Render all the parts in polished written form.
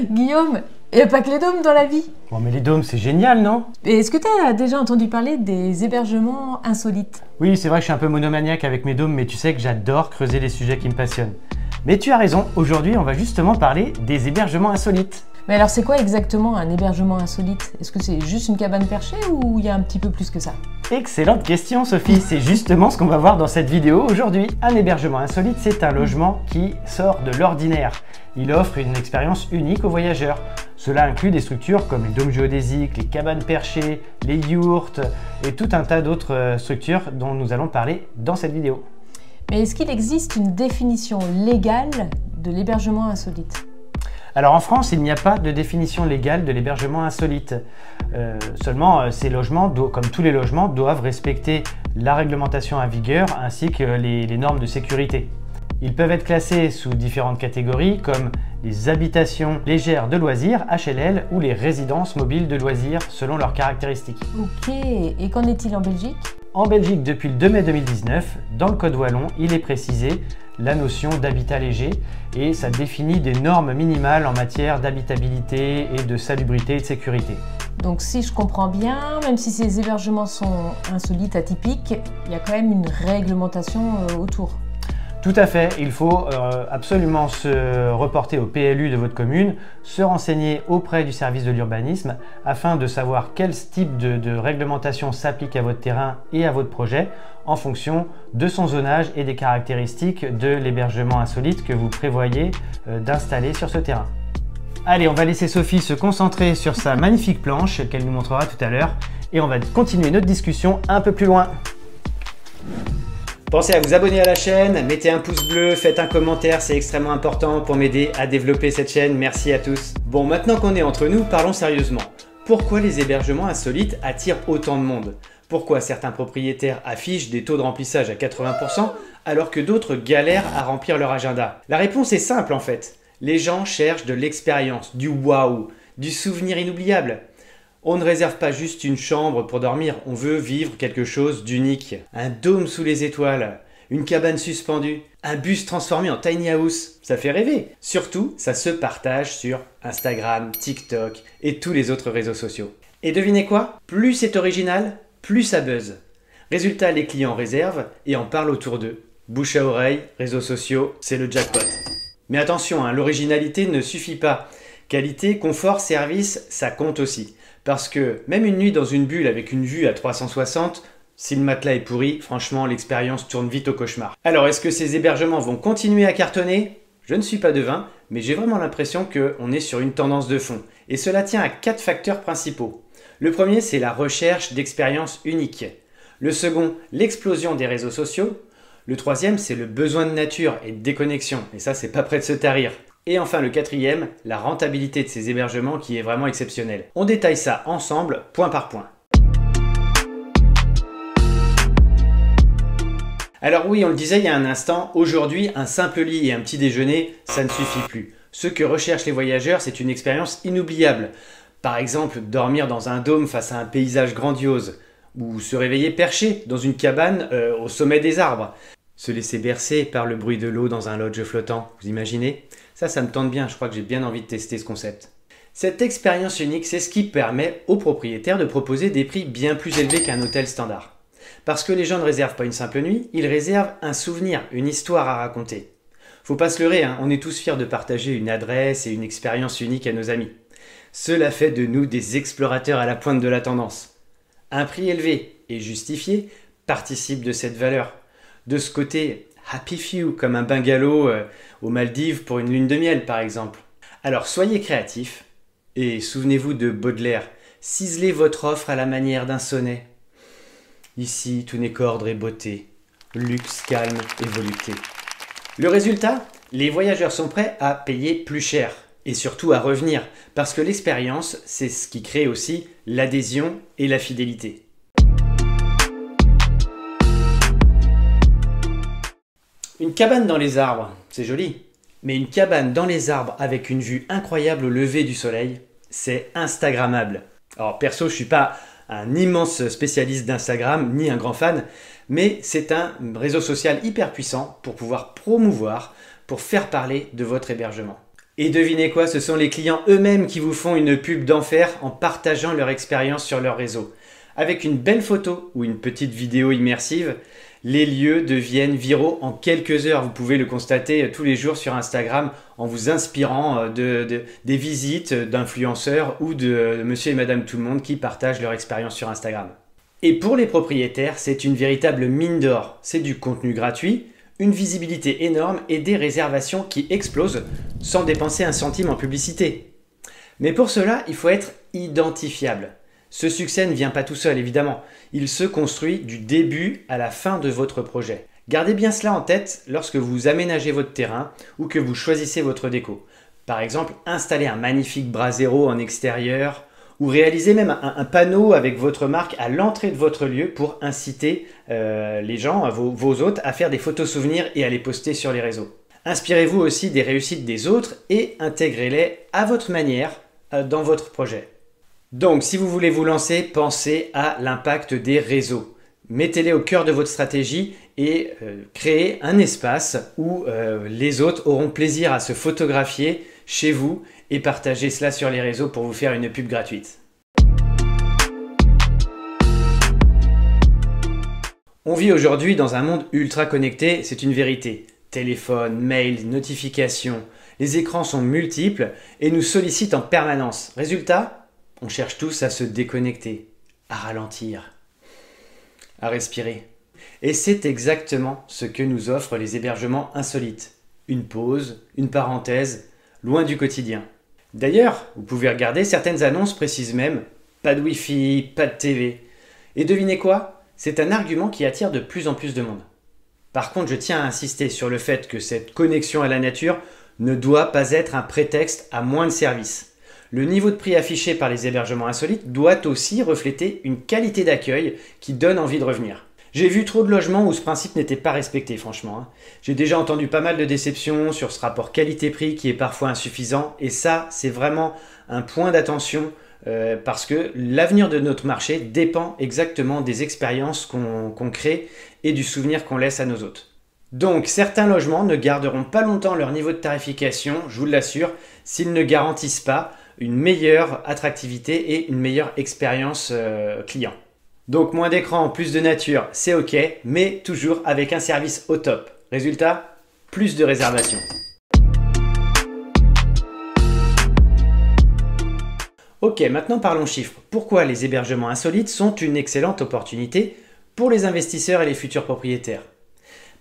Guillaume, il n'y a pas que les dômes dans la vie. Bon, mais les dômes, c'est génial, non? Et est-ce que tu as déjà entendu parler des hébergements insolites? Oui, c'est vrai que je suis un peu monomaniaque avec mes dômes, mais tu sais que j'adore creuser les sujets qui me passionnent. Mais tu as raison, aujourd'hui, on va justement parler des hébergements insolites. Mais alors, c'est quoi exactement un hébergement insolite? Est-ce que c'est juste une cabane perchée ou il y a un petit peu plus que ça? Excellente question, Sophie. C'est justement ce qu'on va voir dans cette vidéo aujourd'hui. Un hébergement insolite, c'est un logement qui sort de l'ordinaire. Il offre une expérience unique aux voyageurs. Cela inclut des structures comme les dômes géodésiques, les cabanes perchées, les yourtes et tout un tas d'autres structures dont nous allons parler dans cette vidéo. Mais est-ce qu'il existe une définition légale de l'hébergement insolite? Alors en France, il n'y a pas de définition légale de l'hébergement insolite. Seulement, ces logements, comme tous les logements, doivent respecter la réglementation en vigueur ainsi que les normes de sécurité. Ils peuvent être classés sous différentes catégories comme les habitations légères de loisirs, HLL, ou les résidences mobiles de loisirs selon leurs caractéristiques. Ok, et qu'en est-il en Belgique? En Belgique, depuis le 2 mai 2019, dans le Code wallon, il est précisé la notion d'habitat léger et ça définit des normes minimales en matière d'habitabilité et de salubrité et de sécurité. Donc si je comprends bien, même si ces hébergements sont insolites, atypiques, il y a quand même une réglementation autour. Tout à fait, il faut absolument se reporter au PLU de votre commune, se renseigner auprès du service de l'urbanisme afin de savoir quel type de réglementation s'applique à votre terrain et à votre projet en fonction de son zonage et des caractéristiques de l'hébergement insolite que vous prévoyez d'installer sur ce terrain. Allez, on va laisser Sophie se concentrer sur sa magnifique planche qu'elle nous montrera tout à l'heure et on va continuer notre discussion un peu plus loin. Pensez à vous abonner à la chaîne, mettez un pouce bleu, faites un commentaire, c'est extrêmement important pour m'aider à développer cette chaîne. Merci à tous. Bon, maintenant qu'on est entre nous, parlons sérieusement. Pourquoi les hébergements insolites attirent autant de monde? Pourquoi certains propriétaires affichent des taux de remplissage à 80% alors que d'autres galèrent à remplir leur agenda? La réponse est simple en fait. Les gens cherchent de l'expérience, du waouh, du souvenir inoubliable. On ne réserve pas juste une chambre pour dormir, on veut vivre quelque chose d'unique. Un dôme sous les étoiles, une cabane suspendue, un bus transformé en tiny house, ça fait rêver. Surtout, ça se partage sur Instagram, TikTok et tous les autres réseaux sociaux. Et devinez quoi? Plus c'est original, plus ça buzz. Résultat, les clients réservent et en parlent autour d'eux. Bouche à oreille, réseaux sociaux, c'est le jackpot. Mais attention, hein, l'originalité ne suffit pas. Qualité, confort, service, ça compte aussi. Parce que même une nuit dans une bulle avec une vue à 360, si le matelas est pourri, franchement l'expérience tourne vite au cauchemar. Alors est-ce que ces hébergements vont continuer à cartonner? Je ne suis pas devin, mais j'ai vraiment l'impression qu'on est sur une tendance de fond. Et cela tient à 4 facteurs principaux. Le premier, c'est la recherche d'expériences uniques. Le second, l'explosion des réseaux sociaux. Le troisième, c'est le besoin de nature et de déconnexion. Et ça, c'est pas prêt de se tarir. Et enfin le quatrième, la rentabilité de ces hébergements qui est vraiment exceptionnelle. On détaille ça ensemble, point par point. Alors oui, on le disait il y a un instant, aujourd'hui, un simple lit et un petit déjeuner, ça ne suffit plus. Ce que recherchent les voyageurs, c'est une expérience inoubliable. Par exemple, dormir dans un dôme face à un paysage grandiose, ou se réveiller perché dans une cabane au sommet des arbres. Se laisser bercer par le bruit de l'eau dans un lodge flottant, vous imaginez? Ça me tente bien, je crois que j'ai bien envie de tester ce concept. Cette expérience unique, c'est ce qui permet aux propriétaires de proposer des prix bien plus élevés qu'un hôtel standard. Parce que les gens ne réservent pas une simple nuit, ils réservent un souvenir, une histoire à raconter. Faut pas se leurrer, hein, on est tous fiers de partager une adresse et une expérience unique à nos amis. Cela fait de nous des explorateurs à la pointe de la tendance. Un prix élevé et justifié participe de cette valeur. De ce côté happy few, comme un bungalow aux Maldives pour une lune de miel par exemple. Alors soyez créatifs et souvenez-vous de Baudelaire, ciselez votre offre à la manière d'un sonnet. Ici tout n'est qu'ordre et beauté, luxe, calme et volupté. Le résultat, les voyageurs sont prêts à payer plus cher et surtout à revenir parce que l'expérience, c'est ce qui crée aussi l'adhésion et la fidélité. Une cabane dans les arbres, c'est joli. Mais une cabane dans les arbres avec une vue incroyable au lever du soleil, c'est instagrammable. Alors perso, je ne suis pas un immense spécialiste d'Instagram, ni un grand fan, mais c'est un réseau social hyper puissant pour pouvoir promouvoir, pour faire parler de votre hébergement. Et devinez quoi, ce sont les clients eux-mêmes qui vous font une pub d'enfer en partageant leur expérience sur leur réseau. Avec une belle photo ou une petite vidéo immersive, les lieux deviennent viraux en quelques heures. Vous pouvez le constater tous les jours sur Instagram en vous inspirant des visites d'influenceurs ou de monsieur et madame tout le monde qui partagent leur expérience sur Instagram. Et pour les propriétaires, c'est une véritable mine d'or. C'est du contenu gratuit, une visibilité énorme et des réservations qui explosent sans dépenser un centime en publicité. Mais pour cela, il faut être identifiable. Ce succès ne vient pas tout seul, évidemment. Il se construit du début à la fin de votre projet. Gardez bien cela en tête lorsque vous aménagez votre terrain ou que vous choisissez votre déco. Par exemple, installer un magnifique brasero en extérieur ou réaliser même un panneau avec votre marque à l'entrée de votre lieu pour inciter les gens, vos hôtes, à faire des photos souvenirs et à les poster sur les réseaux. Inspirez-vous aussi des réussites des autres et intégrez-les à votre manière dans votre projet. Donc, si vous voulez vous lancer, pensez à l'impact des réseaux. Mettez-les au cœur de votre stratégie et créez un espace où les hôtes auront plaisir à se photographier chez vous et partager cela sur les réseaux pour vous faire une pub gratuite. On vit aujourd'hui dans un monde ultra connecté, c'est une vérité. Téléphone, mail, notifications, les écrans sont multiples et nous sollicitent en permanence. Résultat, on cherche tous à se déconnecter, à ralentir, à respirer. Et c'est exactement ce que nous offrent les hébergements insolites. Une pause, une parenthèse, loin du quotidien. D'ailleurs, vous pouvez regarder, certaines annonces précisent même « pas de Wi-Fi, pas de TV ». Et devinez quoi? C'est un argument qui attire de plus en plus de monde. Par contre, je tiens à insister sur le fait que cette connexion à la nature ne doit pas être un prétexte à moins de services. Le niveau de prix affiché par les hébergements insolites doit aussi refléter une qualité d'accueil qui donne envie de revenir. J'ai vu trop de logements où ce principe n'était pas respecté, franchement. J'ai déjà entendu pas mal de déceptions sur ce rapport qualité-prix qui est parfois insuffisant. Et ça, c'est vraiment un point d'attention parce que l'avenir de notre marché dépend exactement des expériences qu'on crée et du souvenir qu'on laisse à nos hôtes. Donc, certains logements ne garderont pas longtemps leur niveau de tarification, je vous l'assure, s'ils ne garantissent pas une meilleure attractivité et une meilleure expérience client. Donc moins d'écran, plus de nature, c'est ok, mais toujours avec un service au top. Résultat, plus de réservations. Ok, maintenant parlons chiffres. Pourquoi les hébergements insolites sont une excellente opportunité pour les investisseurs et les futurs propriétaires?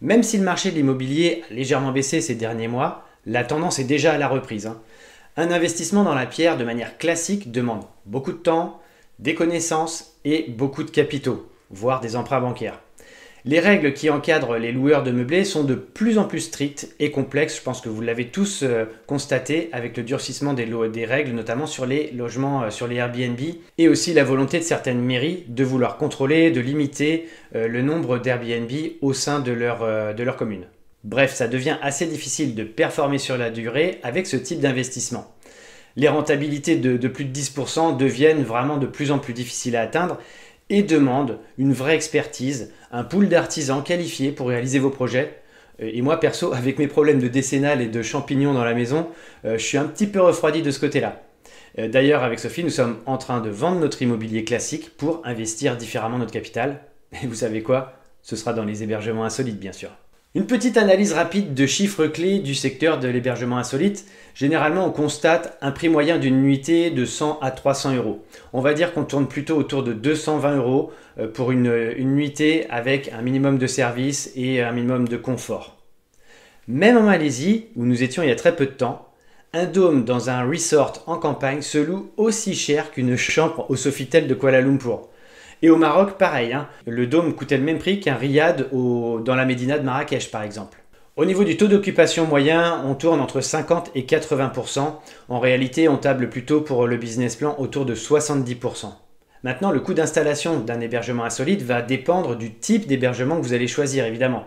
Même si le marché de l'immobilier a légèrement baissé ces derniers mois, la tendance est déjà à la reprise. Un investissement dans la pierre de manière classique demande beaucoup de temps, des connaissances et beaucoup de capitaux, voire des emprunts bancaires. Les règles qui encadrent les loueurs de meublés sont de plus en plus strictes et complexes. Je pense que vous l'avez tous constaté avec le durcissement des règles, notamment sur les logements, sur les Airbnb, et aussi la volonté de certaines mairies de vouloir contrôler, de limiter le nombre d'Airbnb au sein de leur commune. Bref, ça devient assez difficile de performer sur la durée avec ce type d'investissement. Les rentabilités de plus de 10% deviennent vraiment de plus en plus difficiles à atteindre et demandent une vraie expertise, un pool d'artisans qualifiés pour réaliser vos projets. Et moi perso, avec mes problèmes de décennale et de champignons dans la maison, je suis un petit peu refroidi de ce côté-là. D'ailleurs, avec Sophie, nous sommes en train de vendre notre immobilier classique pour investir différemment notre capital. Et vous savez quoi? Ce sera dans les hébergements insolites, bien sûr. Une petite analyse rapide de chiffres clés du secteur de l'hébergement insolite. Généralement, on constate un prix moyen d'une nuitée de 100 à 300 euros. On va dire qu'on tourne plutôt autour de 220 euros pour une nuitée avec un minimum de service et un minimum de confort. Même en Malaisie, où nous étions il y a très peu de temps, un dôme dans un resort en campagne se loue aussi cher qu'une chambre au Sofitel de Kuala Lumpur. Et au Maroc, pareil, le dôme coûtait le même prix qu'un riad dans la médina de Marrakech, par exemple. Au niveau du taux d'occupation moyen, on tourne entre 50 et 80%. En réalité, on table plutôt pour le business plan autour de 70%. Maintenant, le coût d'installation d'un hébergement insolite va dépendre du type d'hébergement que vous allez choisir, évidemment.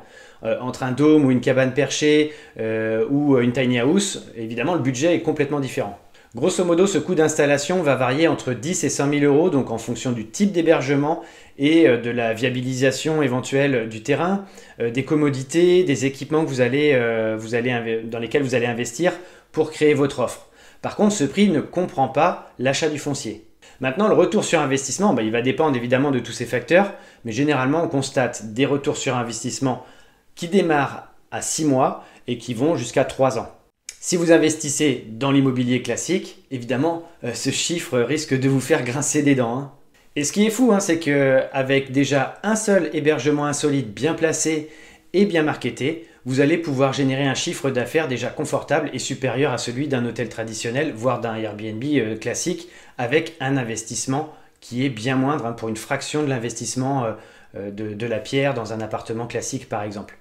Entre un dôme ou une cabane perchée ou une tiny house, évidemment, le budget est complètement différent. Grosso modo, ce coût d'installation va varier entre 10 et 100 000 euros, donc en fonction du type d'hébergement et de la viabilisation éventuelle du terrain, des commodités, des équipements que dans lesquels vous allez investir pour créer votre offre. Par contre, ce prix ne comprend pas l'achat du foncier. Maintenant, le retour sur investissement, il va dépendre évidemment de tous ces facteurs, mais généralement, on constate des retours sur investissement qui démarrent à 6 mois et qui vont jusqu'à 3 ans. Si vous investissez dans l'immobilier classique, évidemment, ce chiffre risque de vous faire grincer des dents, hein. Et ce qui est fou, c'est qu'avec déjà un seul hébergement insolite bien placé et bien marketé, vous allez pouvoir générer un chiffre d'affaires déjà confortable et supérieur à celui d'un hôtel traditionnel, voire d'un Airbnb classique, avec un investissement qui est bien moindre, pour une fraction de l'investissement de la pierre dans un appartement classique par exemple.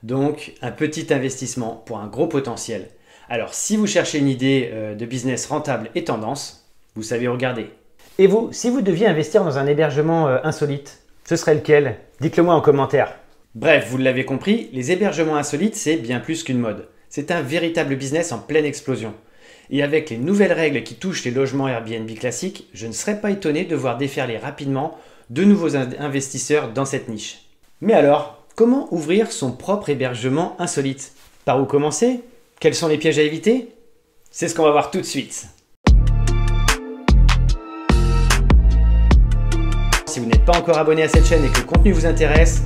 Donc un petit investissement pour un gros potentiel. Alors si vous cherchez une idée de business rentable et tendance, vous savez où regarder. Et vous, si vous deviez investir dans un hébergement insolite, ce serait lequel? Dites-le moi en commentaire. Bref, vous l'avez compris, les hébergements insolites, c'est bien plus qu'une mode. C'est un véritable business en pleine explosion. Et avec les nouvelles règles qui touchent les logements Airbnb classiques, je ne serais pas étonné de voir déferler rapidement de nouveaux investisseurs dans cette niche. Mais alors, comment ouvrir son propre hébergement insolite? Par où commencer? Quels sont les pièges à éviter? C'est ce qu'on va voir tout de suite. Si vous n'êtes pas encore abonné à cette chaîne et que le contenu vous intéresse,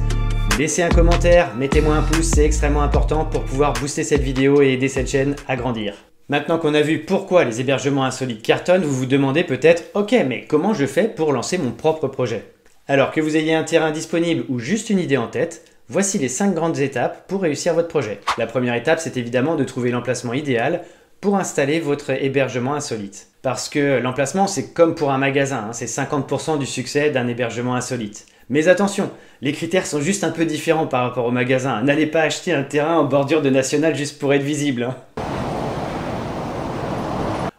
laissez un commentaire, mettez-moi un pouce, c'est extrêmement important pour pouvoir booster cette vidéo et aider cette chaîne à grandir. Maintenant qu'on a vu pourquoi les hébergements insolites cartonnent, vous vous demandez peut-être « Ok, mais comment je fais pour lancer mon propre projet ?» Alors que vous ayez un terrain disponible ou juste une idée en tête, voici les 5 grandes étapes pour réussir votre projet. La première étape, c'est évidemment de trouver l'emplacement idéal pour installer votre hébergement insolite. Parce que l'emplacement, c'est comme pour un magasin, c'est 50% du succès d'un hébergement insolite. Mais attention, les critères sont juste un peu différents par rapport au magasin. N'allez pas acheter un terrain en bordure de nationale juste pour être visible.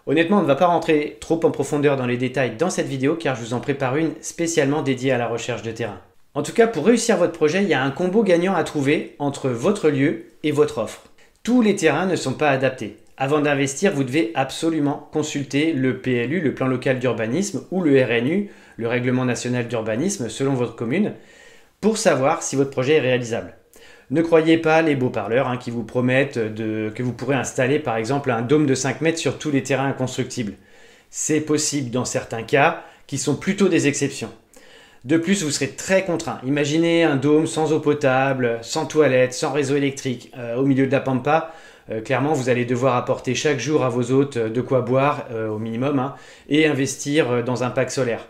Honnêtement, on ne va pas rentrer trop en profondeur dans les détails dans cette vidéo car je vous en prépare une spécialement dédiée à la recherche de terrain. En tout cas, pour réussir votre projet, il y a un combo gagnant à trouver entre votre lieu et votre offre. Tous les terrains ne sont pas adaptés. Avant d'investir, vous devez absolument consulter le PLU, le plan local d'urbanisme, ou le RNU, le règlement national d'urbanisme, selon votre commune, pour savoir si votre projet est réalisable. Ne croyez pas les beaux parleurs qui vous promettent que vous pourrez installer par exemple un dôme de 5 mètres sur tous les terrains inconstructibles. C'est possible dans certains cas, qui sont plutôt des exceptions. De plus, vous serez très contraint. Imaginez un dôme sans eau potable, sans toilette, sans réseau électrique, au milieu de la pampa. Clairement, vous allez devoir apporter chaque jour à vos hôtes de quoi boire au minimum et investir dans un pack solaire.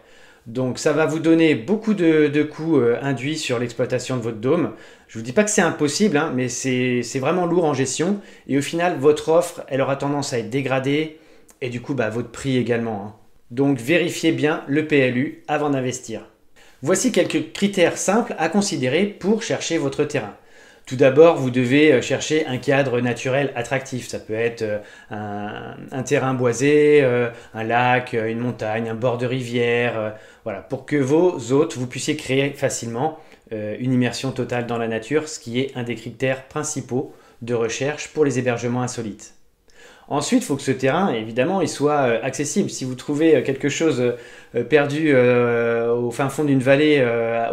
Donc ça va vous donner beaucoup de coûts induits sur l'exploitation de votre dôme. Je ne vous dis pas que c'est impossible, mais c'est vraiment lourd en gestion. Et au final, votre offre, elle aura tendance à être dégradée et du coup, votre prix également. Donc vérifiez bien le PLU avant d'investir. Voici quelques critères simples à considérer pour chercher votre terrain. Tout d'abord, vous devez chercher un cadre naturel attractif. Ça peut être un terrain boisé, un lac, une montagne, un bord de rivière. Voilà, pour que vos hôtes, vous puissiez créer facilement une immersion totale dans la nature, ce qui est un des critères principaux de recherche pour les hébergements insolites. Ensuite, il faut que ce terrain, évidemment, il soit accessible. Si vous trouvez quelque chose perdu au fin fond d'une vallée,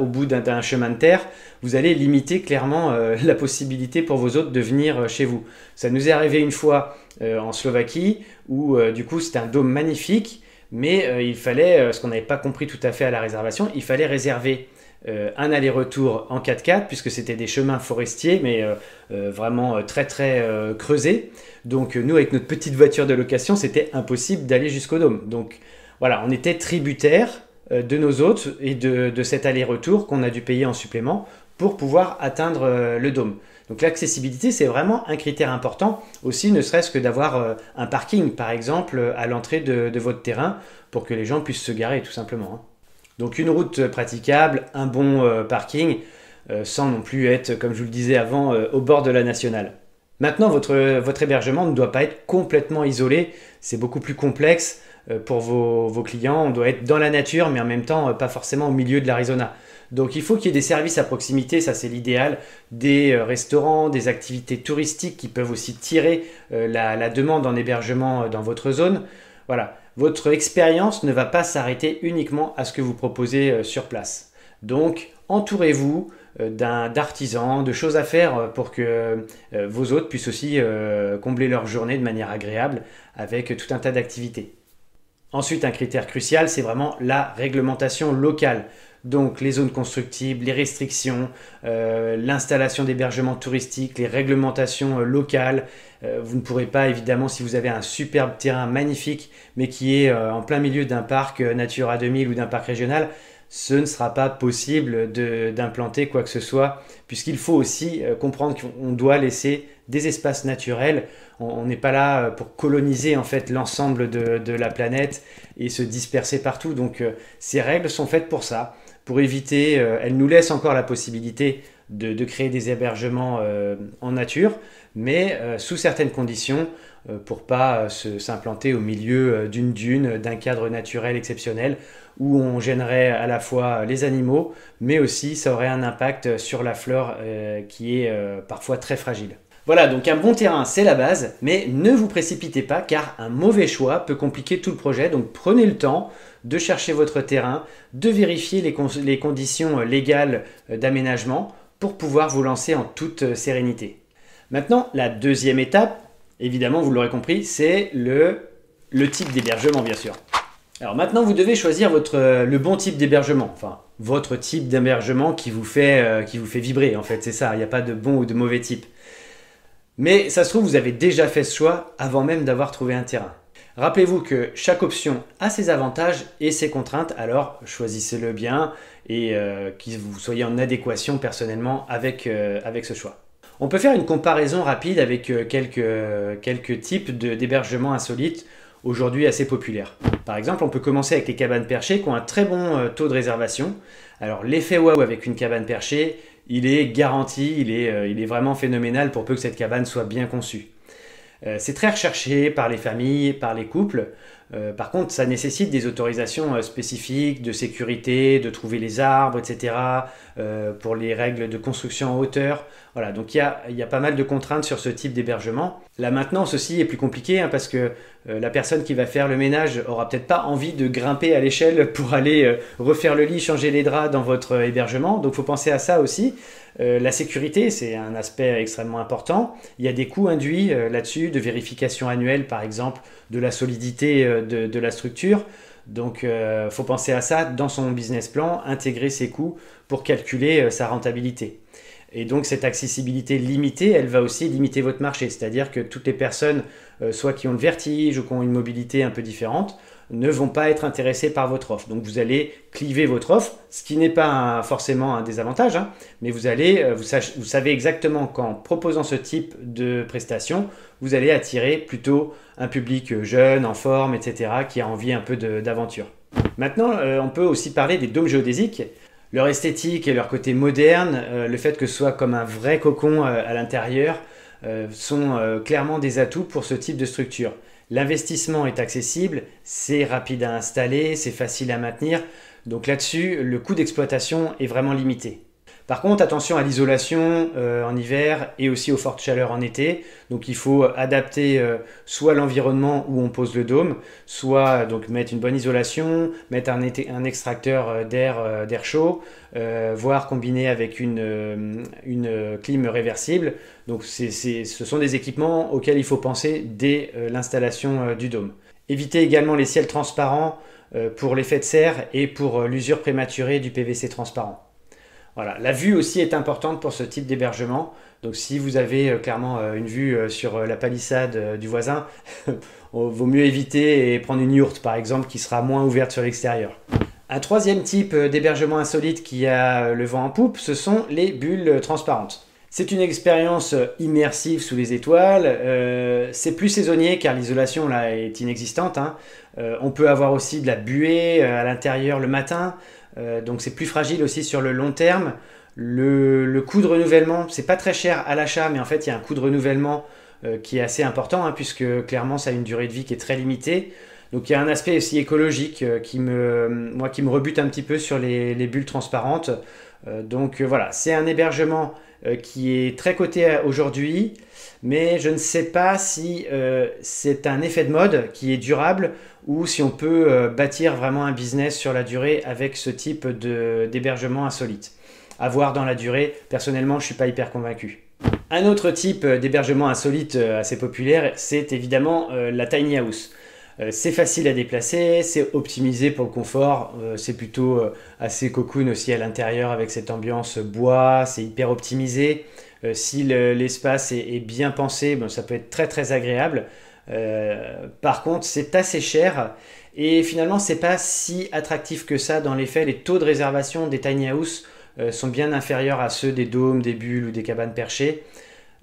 au bout d'un chemin de terre, vous allez limiter clairement la possibilité pour vos hôtes de venir chez vous. Ça nous est arrivé une fois en Slovaquie, où du coup c'était un dôme magnifique, mais il fallait, ce qu'on n'avait pas compris tout à fait à la réservation, il fallait réserver un aller-retour en 4x4 puisque c'était des chemins forestiers mais vraiment très creusés. Donc nous avec notre petite voiture de location c'était impossible d'aller jusqu'au dôme. Donc voilà, on était tributaire de nos hôtes et de cet aller-retour qu'on a dû payer en supplément pour pouvoir atteindre le dôme. Donc l'accessibilité c'est vraiment un critère important aussi, ne serait-ce que d'avoir un parking par exemple à l'entrée de votre terrain pour que les gens puissent se garer tout simplement. Donc une route praticable, un bon parking, sans non plus être, comme je vous le disais avant, au bord de la nationale. Maintenant, votre hébergement ne doit pas être complètement isolé, c'est beaucoup plus complexe pour vos clients. On doit être dans la nature, mais en même temps, pas forcément au milieu de l'Arizona. Donc il faut qu'il y ait des services à proximité, ça c'est l'idéal, des restaurants, des activités touristiques qui peuvent aussi tirer la demande en hébergement dans votre zone. Voilà, votre expérience ne va pas s'arrêter uniquement à ce que vous proposez sur place. Donc, entourez-vous d'artisans, de choses à faire pour que vos hôtes puissent aussi combler leur journée de manière agréable avec tout un tas d'activités. Ensuite, un critère crucial, c'est vraiment la réglementation locale. Donc les zones constructibles, les restrictions, l'installation d'hébergements touristiques, les réglementations locales. Vous ne pourrez pas, évidemment, si vous avez un superbe terrain magnifique, mais qui est en plein milieu d'un parc Natura 2000 ou d'un parc régional, ce ne sera pas possible d'implanter quoi que ce soit, puisqu'il faut aussi comprendre qu'on doit laisser des espaces naturels. On n'est pas là pour coloniser en fait l'ensemble de la planète et se disperser partout. Donc ces règles sont faites pour ça, pour éviter, elles nous laissent encore la possibilité de créer des hébergements en nature, mais sous certaines conditions, pour pas s'implanter au milieu d'une dune, d'un cadre naturel exceptionnel, où on gênerait à la fois les animaux, mais aussi ça aurait un impact sur la flore qui est parfois très fragile. Voilà, donc un bon terrain, c'est la base, mais ne vous précipitez pas car un mauvais choix peut compliquer tout le projet. Donc prenez le temps de chercher votre terrain, de vérifier les conditions légales d'aménagement pour pouvoir vous lancer en toute sérénité. Maintenant, la deuxième étape, évidemment, vous l'aurez compris, c'est le type d'hébergement, bien sûr. Alors maintenant, vous devez choisir le bon type d'hébergement, enfin votre type d'hébergement qui vous fait vibrer, en fait, c'est ça, il n'y a pas de bon ou de mauvais type. Mais ça se trouve, vous avez déjà fait ce choix avant même d'avoir trouvé un terrain. Rappelez-vous que chaque option a ses avantages et ses contraintes, alors choisissez-le bien et que vous soyez en adéquation personnellement avec ce choix. On peut faire une comparaison rapide avec quelques types d'hébergements insolites aujourd'hui assez populaires. Par exemple, on peut commencer avec les cabanes perchées qui ont un très bon taux de réservation. Alors l'effet waouh avec une cabane perchée, il est garanti, il est vraiment phénoménal pour peu que cette cabane soit bien conçue. C'est très recherché par les familles, par les couples. Par contre, ça nécessite des autorisations spécifiques de sécurité, de trouver les arbres, etc. Pour les règles de construction en hauteur. Voilà, donc il y a pas mal de contraintes sur ce type d'hébergement. La maintenance aussi est plus compliquée parce que la personne qui va faire le ménage aura peut-être pas envie de grimper à l'échelle pour aller refaire le lit, changer les draps dans votre hébergement. Donc il faut penser à ça aussi. La sécurité, c'est un aspect extrêmement important. Il y a des coûts induits là-dessus, de vérification annuelle par exemple, de la solidité de la structure. Donc il faut penser à ça dans son business plan, intégrer ces coûts pour calculer sa rentabilité. Et donc cette accessibilité limitée, elle va aussi limiter votre marché. C'est-à-dire que toutes les personnes, soit qui ont le vertige ou qui ont une mobilité un peu différente, ne vont pas être intéressées par votre offre. Donc vous allez cliver votre offre, ce qui n'est pas forcément un désavantage, mais vous savez exactement qu'en proposant ce type de prestation, vous allez attirer plutôt un public jeune, en forme, etc., qui a envie un peu d'aventure. Maintenant, on peut aussi parler des dômes géodésiques. Leur esthétique et leur côté moderne, le fait que ce soit comme un vrai cocon à l'intérieur, sont clairement des atouts pour ce type de structure. L'investissement est accessible, c'est rapide à installer, c'est facile à maintenir. Donc là-dessus, le coût d'exploitation est vraiment limité. Par contre, attention à l'isolation en hiver et aussi aux fortes chaleurs en été. Donc il faut adapter soit l'environnement où on pose le dôme, soit donc mettre une bonne isolation, mettre un extracteur d'air chaud, voire combiner avec une clim réversible. Donc ce sont des équipements auxquels il faut penser dès l'installation du dôme. Évitez également les ciels transparents pour l'effet de serre et pour l'usure prématurée du PVC transparent. Voilà. La vue aussi est importante pour ce type d'hébergement. Donc si vous avez clairement une vue sur la palissade du voisin, il vaut mieux éviter et prendre une yourte par exemple qui sera moins ouverte sur l'extérieur. Un troisième type d'hébergement insolite qui a le vent en poupe, ce sont les bulles transparentes. C'est une expérience immersive sous les étoiles, c'est plus saisonnier car l'isolation là est inexistante. On peut avoir aussi de la buée à l'intérieur le matin. Donc c'est plus fragile aussi sur le long terme. Le coût de renouvellement, c'est pas très cher à l'achat, mais en fait il y a un coût de renouvellement qui est assez important puisque clairement ça a une durée de vie qui est très limitée. Donc il y a un aspect aussi écologique qui me rebute un petit peu sur les bulles transparentes. Donc voilà, c'est un hébergement qui est très coté aujourd'hui, mais je ne sais pas si c'est un effet de mode qui est durable ou si on peut bâtir vraiment un business sur la durée avec ce type d'hébergement insolite. À voir dans la durée, personnellement je ne suis pas hyper convaincu. Un autre type d'hébergement insolite assez populaire, c'est évidemment la tiny house. C'est facile à déplacer, c'est optimisé pour le confort, c'est plutôt assez cocoon aussi à l'intérieur avec cette ambiance bois, c'est hyper optimisé. Si l'espace est bien pensé, bon, ça peut être très très agréable. Par contre, c'est assez cher et finalement, c'est pas si attractif que ça. Dans les faits, les taux de réservation des tiny house sont bien inférieurs à ceux des dômes, des bulles ou des cabanes perchées.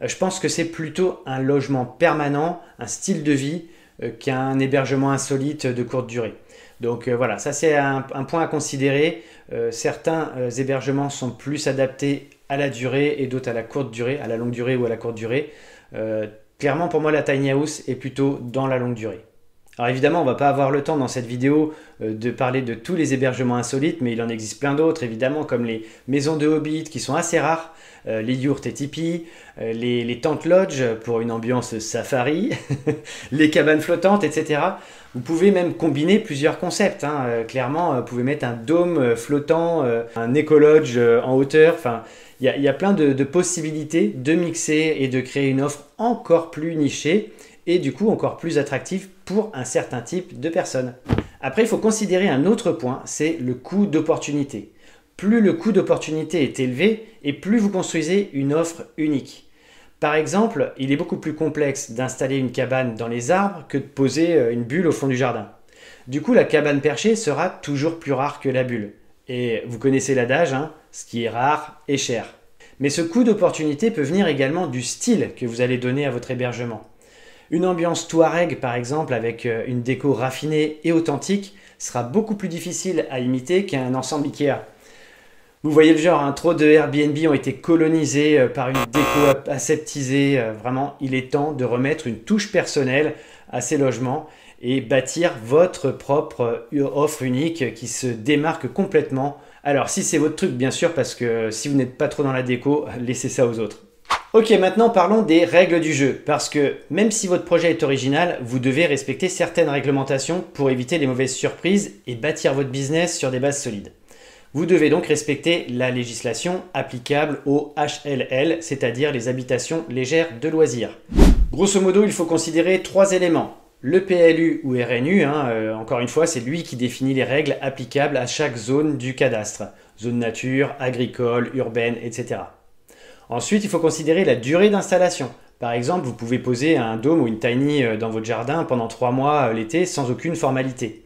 Je pense que c'est plutôt un logement permanent, un style de vie, qu'un hébergement insolite de courte durée. Donc voilà, ça c'est un point à considérer. Certains hébergements sont plus adaptés à la durée et d'autres à la courte durée, à la longue durée ou à la courte durée. Clairement pour moi la tiny house est plutôt dans la longue durée. Alors évidemment, on ne va pas avoir le temps dans cette vidéo de parler de tous les hébergements insolites, mais il en existe plein d'autres évidemment, comme les maisons de hobbits qui sont assez rares, les yurts et tipis, les tentes lodge pour une ambiance safari, les cabanes flottantes, etc. Vous pouvez même combiner plusieurs concepts. Clairement, vous pouvez mettre un dôme flottant, un éco-lodge en hauteur, enfin, il y a plein de possibilités de mixer et de créer une offre encore plus nichée et du coup encore plus attractive pour un certain type de personnes. Après, il faut considérer un autre point, c'est le coût d'opportunité. Plus le coût d'opportunité est élevé et plus vous construisez une offre unique. Par exemple, il est beaucoup plus complexe d'installer une cabane dans les arbres que de poser une bulle au fond du jardin. Du coup, la cabane perchée sera toujours plus rare que la bulle. Et vous connaissez l'adage, ce qui est rare est cher. Mais ce coût d'opportunité peut venir également du style que vous allez donner à votre hébergement. Une ambiance Touareg par exemple avec une déco raffinée et authentique sera beaucoup plus difficile à imiter qu'un ensemble Ikea. Vous voyez le genre, trop de Airbnb ont été colonisés par une déco aseptisée. Vraiment, il est temps de remettre une touche personnelle à ces logements et bâtir votre propre offre unique qui se démarque complètement. Alors si c'est votre truc bien sûr, parce que si vous n'êtes pas trop dans la déco, laissez ça aux autres. Ok, maintenant parlons des règles du jeu, parce que même si votre projet est original, vous devez respecter certaines réglementations pour éviter les mauvaises surprises et bâtir votre business sur des bases solides. Vous devez donc respecter la législation applicable au HLL, c'est-à-dire les habitations légères de loisirs. Grosso modo, il faut considérer 3 éléments. Le PLU ou RNU, encore une fois, c'est lui qui définit les règles applicables à chaque zone du cadastre. Zone nature, agricole, urbaine, etc. Ensuite, il faut considérer la durée d'installation. Par exemple, vous pouvez poser un dôme ou une tiny dans votre jardin pendant 3 mois l'été sans aucune formalité.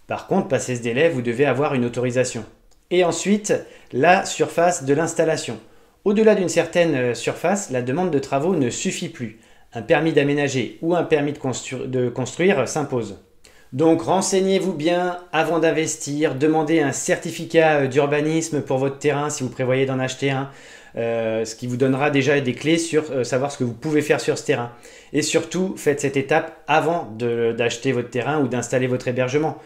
Par contre, passé ce délai, vous devez avoir une autorisation. Et ensuite, la surface de l'installation. Au-delà d'une certaine surface, la demande de travaux ne suffit plus. Un permis d'aménager ou un permis de construire s'impose. Donc renseignez-vous bien avant d'investir, demandez un certificat d'urbanisme pour votre terrain si vous prévoyez d'en acheter un. Ce qui vous donnera déjà des clés sur savoir ce que vous pouvez faire sur ce terrain. Et surtout, faites cette étape avant d'acheter votre terrain ou d'installer votre hébergement.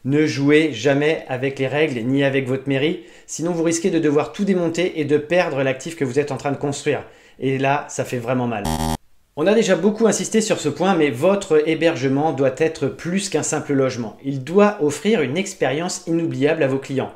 Ne jouez jamais avec les règles ni avec votre mairie, sinon vous risquez de devoir tout démonter et de perdre l'actif que vous êtes en train de construire. Et là, ça fait vraiment mal. On a déjà beaucoup insisté sur ce point, mais votre hébergement doit être plus qu'un simple logement. Il doit offrir une expérience inoubliable à vos clients.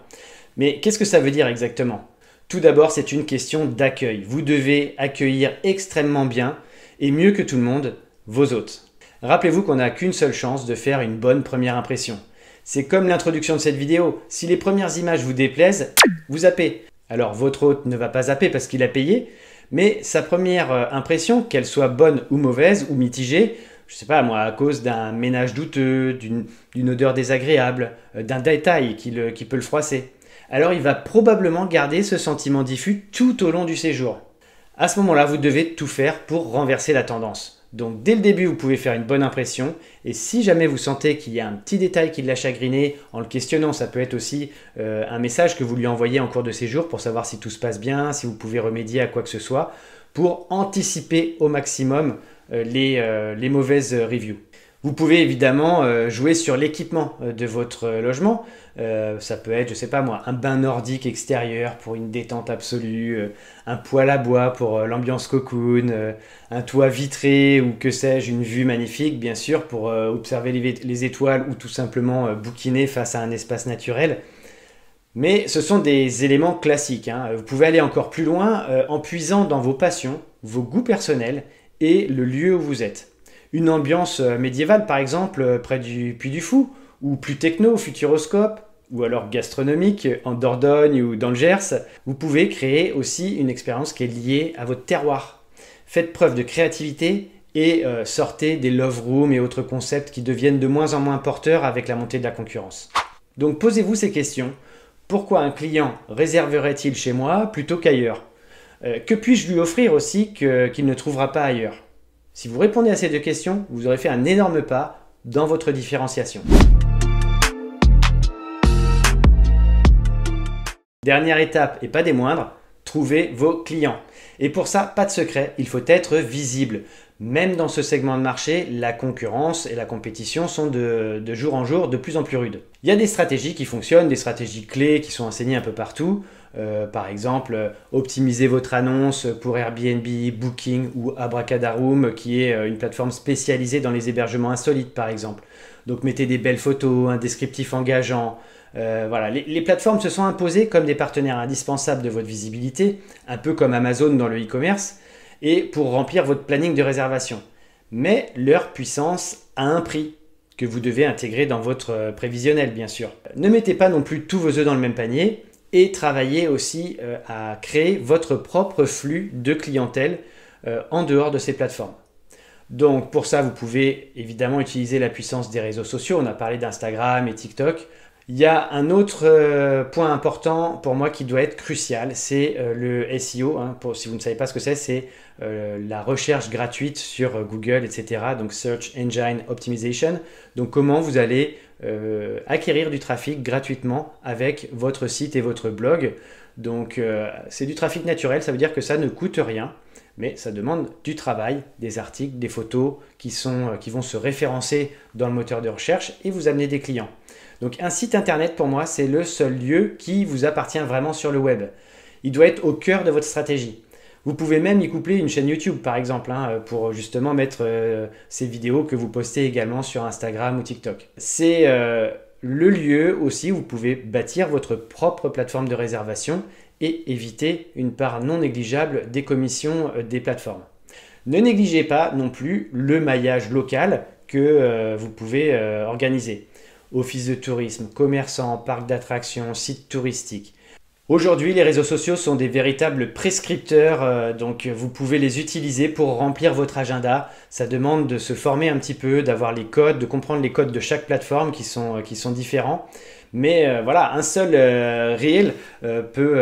Mais qu'est-ce que ça veut dire exactement ? Tout d'abord, c'est une question d'accueil. Vous devez accueillir extrêmement bien et mieux que tout le monde, vos hôtes. Rappelez-vous qu'on n'a qu'une seule chance de faire une bonne première impression. C'est comme l'introduction de cette vidéo. Si les premières images vous déplaisent, vous zappez. Alors votre hôte ne va pas zapper parce qu'il a payé, mais sa première impression, qu'elle soit bonne ou mauvaise ou mitigée, je ne sais pas moi, à cause d'un ménage douteux, d'une odeur désagréable, d'un détail qui peut le froisser, alors il va probablement garder ce sentiment diffus tout au long du séjour. À ce moment-là, vous devez tout faire pour renverser la tendance. Donc dès le début, vous pouvez faire une bonne impression et si jamais vous sentez qu'il y a un petit détail qui l'a chagriné, en le questionnant, ça peut être aussi un message que vous lui envoyez en cours de séjour pour savoir si tout se passe bien, si vous pouvez remédier à quoi que ce soit, pour anticiper au maximum les mauvaises reviews. Vous pouvez évidemment jouer sur l'équipement de votre logement. Ça peut être, je sais pas moi, un bain nordique extérieur pour une détente absolue, un poêle à bois pour l'ambiance cocoon, un toit vitré ou que sais-je, une vue magnifique bien sûr pour observer les étoiles ou tout simplement bouquiner face à un espace naturel. Mais ce sont des éléments classiques, hein. Vous pouvez aller encore plus loin en puisant dans vos passions, vos goûts personnels et le lieu où vous êtes. Une ambiance médiévale par exemple près du Puy du Fou, ou plus techno au Futuroscope, ou alors gastronomique en Dordogne ou dans le Gers. Vous pouvez créer aussi une expérience qui est liée à votre terroir. Faites preuve de créativité et sortez des love rooms et autres concepts qui deviennent de moins en moins porteurs avec la montée de la concurrence. Donc posez-vous ces questions. Pourquoi un client réserverait-il chez moi plutôt qu'ailleurs? Que puis-je lui offrir aussi qu'il ne trouvera pas ailleurs? Si vous répondez à ces deux questions, vous aurez fait un énorme pas dans votre différenciation. Dernière étape et pas des moindres, trouvez vos clients. Et pour ça, pas de secret, il faut être visible. Même dans ce segment de marché, la concurrence et la compétition sont de jour en jour de plus en plus rudes. Il y a des stratégies qui fonctionnent, des stratégies clés qui sont enseignées un peu partout. Par exemple, optimiser votre annonce pour Airbnb, Booking ou Abracadaroom, qui est une plateforme spécialisée dans les hébergements insolites par exemple. Donc mettez des belles photos, un descriptif engageant. Voilà. Les plateformes se sont imposées comme des partenaires indispensables de votre visibilité, un peu comme Amazon dans le e-commerce, et pour remplir votre planning de réservation. Mais leur puissance a un prix que vous devez intégrer dans votre prévisionnel bien sûr. Ne mettez pas non plus tous vos œufs dans le même panier et travaillez aussi à créer votre propre flux de clientèle en dehors de ces plateformes. Donc pour ça, vous pouvez évidemment utiliser la puissance des réseaux sociaux. On a parlé d'Instagram et TikTok. Il y a un autre point important pour moi qui doit être crucial, c'est le SEO. Hein. Si vous ne savez pas ce que c'est la recherche gratuite sur Google, etc. Donc Search Engine Optimization. Donc comment vous allez acquérir du trafic gratuitement avec votre site et votre blog. Donc c'est du trafic naturel, ça veut dire que ça ne coûte rien. Mais ça demande du travail, des articles, des photos qui vont se référencer dans le moteur de recherche et vous amener des clients. Donc un site internet pour moi c'est le seul lieu qui vous appartient vraiment sur le web. Il doit être au cœur de votre stratégie. Vous pouvez même y coupler une chaîne YouTube par exemple hein, pour justement mettre ces vidéos que vous postez également sur Instagram ou TikTok. C'est le lieu aussi où vous pouvez bâtir votre propre plateforme de réservation et éviter une part non négligeable des commissions des plateformes. Ne négligez pas non plus le maillage local que vous pouvez organiser. Office de tourisme, commerçants, parcs d'attractions, sites touristiques. Aujourd'hui, les réseaux sociaux sont des véritables prescripteurs, donc vous pouvez les utiliser pour remplir votre agenda. Ça demande de se former un petit peu, d'avoir les codes, de comprendre les codes de chaque plateforme qui sont différents. Mais voilà, un seul reel peut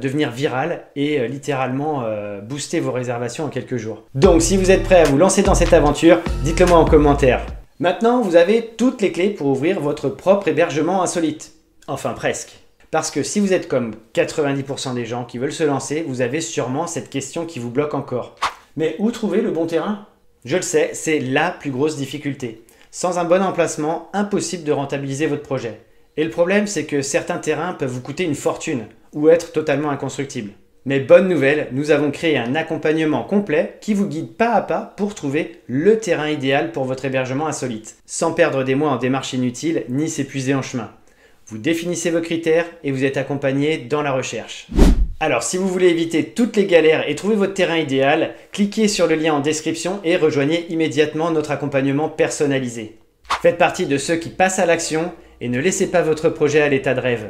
devenir viral et littéralement booster vos réservations en quelques jours. Donc si vous êtes prêt à vous lancer dans cette aventure, dites-le moi en commentaire. Maintenant, vous avez toutes les clés pour ouvrir votre propre hébergement insolite. Enfin presque. Parce que si vous êtes comme 90% des gens qui veulent se lancer, vous avez sûrement cette question qui vous bloque encore. Mais où trouver le bon terrain? Je le sais, c'est la plus grosse difficulté. Sans un bon emplacement, impossible de rentabiliser votre projet. Et le problème, c'est que certains terrains peuvent vous coûter une fortune ou être totalement inconstructibles. Mais bonne nouvelle, nous avons créé un accompagnement complet qui vous guide pas à pas pour trouver le terrain idéal pour votre hébergement insolite, sans perdre des mois en démarches inutiles ni s'épuiser en chemin. Vous définissez vos critères et vous êtes accompagné dans la recherche. Alors si vous voulez éviter toutes les galères et trouver votre terrain idéal, cliquez sur le lien en description et rejoignez immédiatement notre accompagnement personnalisé. Faites partie de ceux qui passent à l'action et ne laissez pas votre projet à l'état de rêve.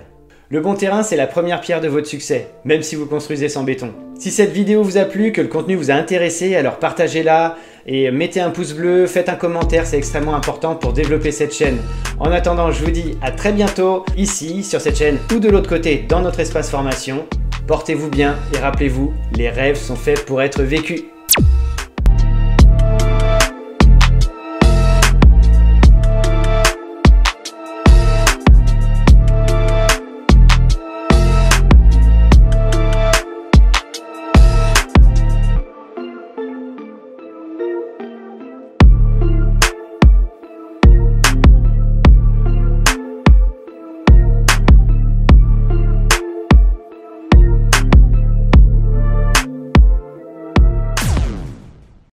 Le bon terrain, c'est la première pierre de votre succès, même si vous construisez sans béton. Si cette vidéo vous a plu, que le contenu vous a intéressé, alors partagez-la et mettez un pouce bleu, faites un commentaire, c'est extrêmement important pour développer cette chaîne. En attendant, je vous dis à très bientôt, ici, sur cette chaîne ou de l'autre côté, dans notre espace formation. Portez-vous bien et rappelez-vous, les rêves sont faits pour être vécus.